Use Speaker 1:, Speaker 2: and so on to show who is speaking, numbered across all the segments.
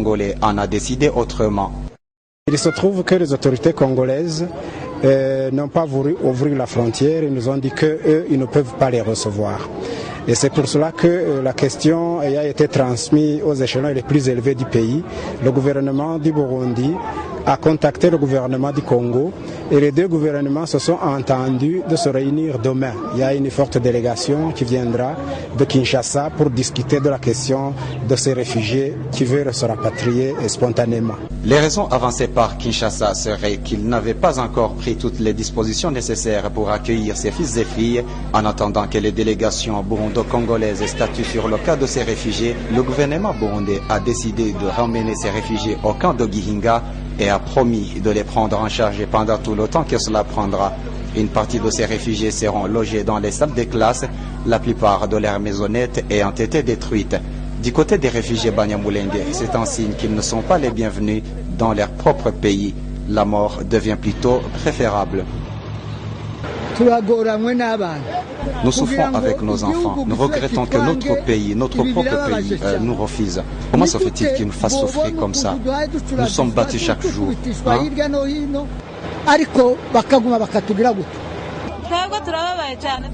Speaker 1: Congolais en a décidé autrement.
Speaker 2: Il se trouve que les autorités congolaises n'ont pas voulu ouvrir la frontière. Ils nous ont dit qu'eux, ils ne peuvent pas les recevoir. Et c'est pour cela que la question a été transmise aux échelons les plus élevés du pays. Le gouvernement du Burundi a contacté le gouvernement du Congo et les deux gouvernements se sont entendus de se réunir demain. Il y a une forte délégation qui viendra de Kinshasa pour discuter de la question de ces réfugiés qui veulent se rapatrier spontanément.
Speaker 1: Les raisons avancées par Kinshasa seraient qu'il n'avait pas encore pris toutes les dispositions nécessaires pour accueillir ses fils et filles. En attendant que les délégations burundo-congolaises statuent sur le cas de ces réfugiés, le gouvernement burundais a décidé de ramener ces réfugiés au camp de Gihinga et a promis de les prendre en charge pendant tout le temps que cela prendra. Une partie de ces réfugiés seront logés dans les salles de classe, la plupart de leurs maisonnettes ayant été détruites. Du côté des réfugiés Banyamulenge, c'est un signe qu'ils ne sont pas les bienvenus dans leur propre pays. La mort devient plutôt préférable. Nous souffrons avec nos enfants. Nous regrettons que notre pays, notre propre pays, nous refuse. Comment se fait-il qu'ils nous fassent souffrir comme ça? Nous sommes battus chaque jour.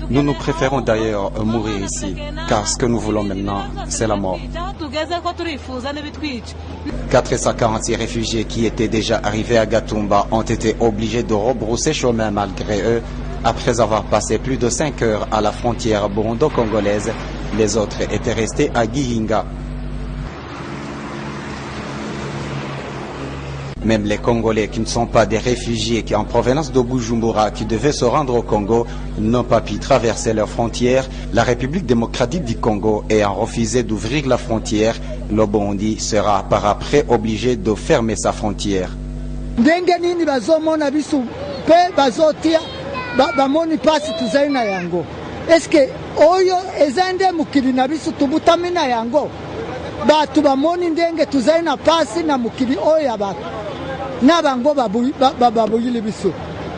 Speaker 1: Nous préférons d'ailleurs mourir ici, car ce que nous voulons maintenant, c'est la mort. 446 réfugiés qui étaient déjà arrivés à Gatumba ont été obligés de rebrousser chemin malgré eux. Après avoir passé plus de 5 heures à la frontière burundo-congolaise, les autres étaient restés à Gihinga. Même les Congolais qui ne sont pas des réfugiés qui en provenance de Bujumbura qui devaient se rendre au Congo n'ont pas pu traverser leurs frontières. La République démocratique du Congo ayant refusé d'ouvrir la frontière, le Burundi sera par après obligé de fermer sa frontière.
Speaker 3: Bamoni pasi tuzaina yango. Eske oyo ezande mukili na bisu tubutamina yango. Batu bamoni ndenge tuzaina pasi na mukili oyo abatu. Nabango babuyile bisu.